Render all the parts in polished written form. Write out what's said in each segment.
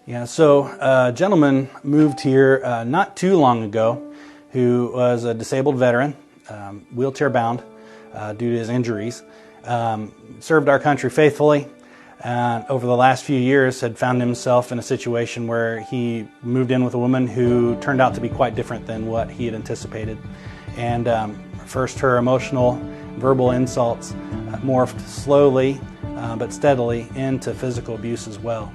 Yeah, so a gentleman moved here not too long ago who was a disabled veteran, wheelchair bound due to his injuries, served our country faithfully, and over the last few years had found himself in a situation where he moved in with a woman who turned out to be quite different than what he had anticipated. And first her emotional, verbal insults morphed slowly but steadily into physical abuse as well.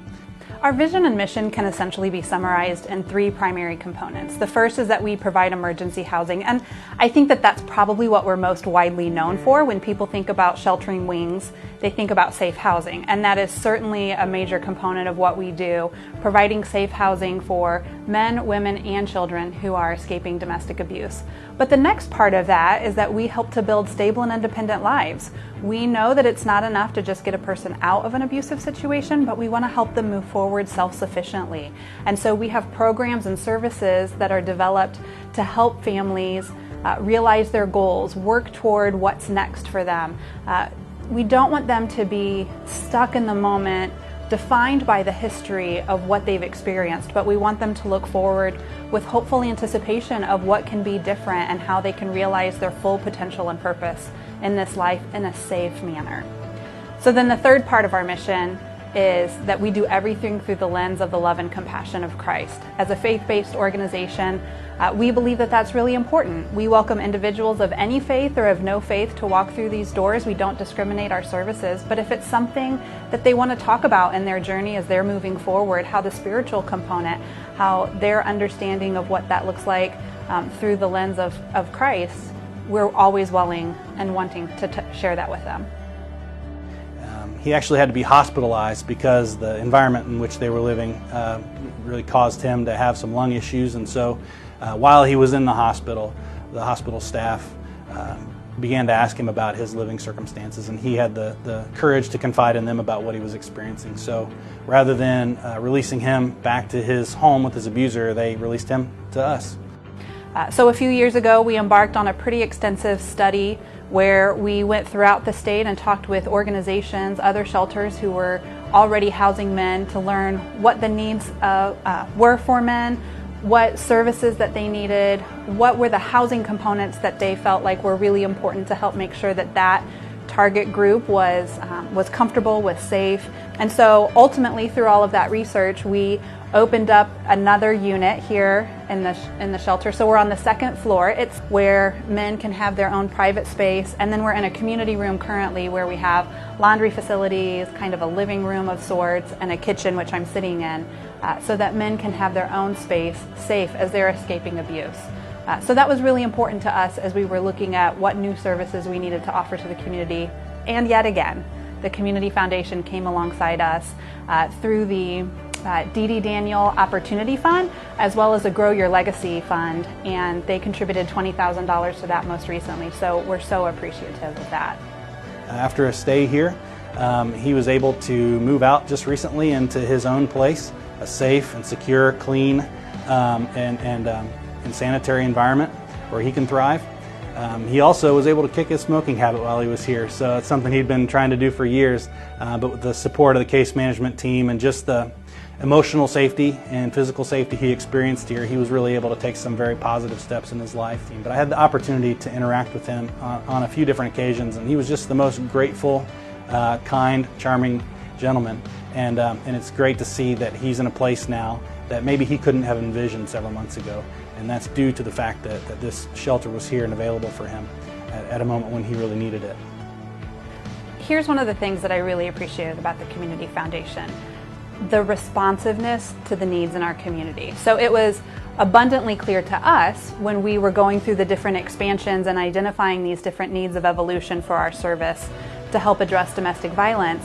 Our vision and mission can essentially be summarized in three primary components. The first is that we provide emergency housing, and I think that that's probably what we're most widely known for. When people think about sheltering wings, they think about safe housing, and that is certainly a major component of what we do, providing safe housing for men, women, and children who are escaping domestic abuse. But the next part of that is that we help to build stable and independent lives. We know that it's not enough to just get a person out of an abusive situation, but we want to help them move forward self-sufficiently. And so we have programs and services that are developed to help families realize their goals, work toward what's next for them. We don't want them to be stuck in the moment, defined by the history of what they've experienced, but we want them to look forward with hopeful anticipation of what can be different and how they can realize their full potential and purpose in this life in a safe manner. So then the third part of our mission is that we do everything through the lens of the love and compassion of Christ. As a faith-based organization, we believe that that's really important. We welcome individuals of any faith or of no faith to walk through these doors. We don't discriminate our services, but if it's something that they want to talk about in their journey as they're moving forward, how the spiritual component, how their understanding of what that looks like through the lens of Christ, we're always willing and wanting to share that with them. He actually had to be hospitalized because the environment in which they were living really caused him to have some lung issues, and so while he was in the hospital staff began to ask him about his living circumstances, and he had the courage to confide in them about what he was experiencing. So rather than releasing him back to his home with his abuser, they released him to us. So a few years ago, we embarked on a pretty extensive study where we went throughout the state and talked with organizations, other shelters who were already housing men, to learn what the needs were for men, what services that they needed, what were the housing components that they felt like were really important to help make sure that that target group was comfortable, was safe. And so ultimately, through all of that research, we opened up another unit here in the shelter. So we're on the second floor. It's where men can have their own private space, and then we're in a community room currently where we have laundry facilities, kind of a living room of sorts, and a kitchen, which I'm sitting in, so that men can have their own space safe as they're escaping abuse. So that was really important to us as we were looking at what new services we needed to offer to the community. And yet again, the Community Foundation came alongside us through the Dee Dee Daniel Opportunity Fund, as well as a Grow Your Legacy Fund, and they contributed $20,000 to that most recently, so we're so appreciative of that. After a stay here, he was able to move out just recently into his own place, a safe and secure, clean, and sanitary environment where he can thrive. He also was able to kick his smoking habit while he was here, so it's something he'd been trying to do for years, but with the support of the case management team and just the emotional safety and physical safety he experienced here, he was really able to take some very positive steps in his life. But I had the opportunity to interact with him on a few different occasions, and he was just the most grateful, kind, charming gentleman. And it's great to see that he's in a place now that maybe he couldn't have envisioned several months ago, and that's due to the fact that this shelter was here and available for him at a moment when he really needed it. Here's one of the things that I really appreciated about the Community Foundation: the responsiveness to the needs in our community. So it was abundantly clear to us when we were going through the different expansions and identifying these different needs of evolution for our service to help address domestic violence,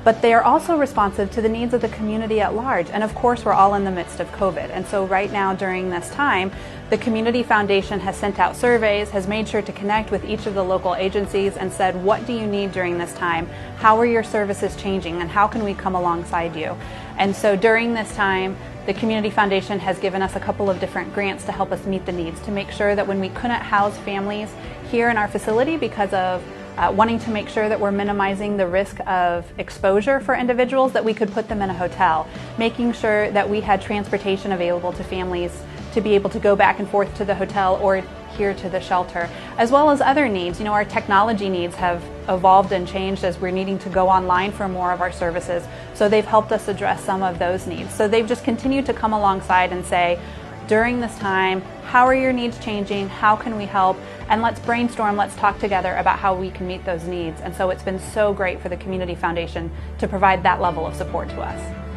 but they are also responsive to the needs of the community at large. And of course, we're all in the midst of COVID. And so right now, during this time, the Community Foundation has sent out surveys, has made sure to connect with each of the local agencies and said, what do you need during this time? How are your services changing? And how can we come alongside you? And so during this time, the Community Foundation has given us a couple of different grants to help us meet the needs, to make sure that when we couldn't house families here in our facility because of wanting to make sure that we're minimizing the risk of exposure for individuals, that we could put them in a hotel, making sure that we had transportation available to families to be able to go back and forth to the hotel or here to the shelter, as well as other needs. Our technology needs have evolved and changed as we're needing to go online for more of our services, so they've helped us address some of those needs. So they've just continued to come alongside and say, during this time, how are your needs changing? How can we help? And let's brainstorm, let's talk together about how we can meet those needs. And so it's been so great for the Community Foundation to provide that level of support to us.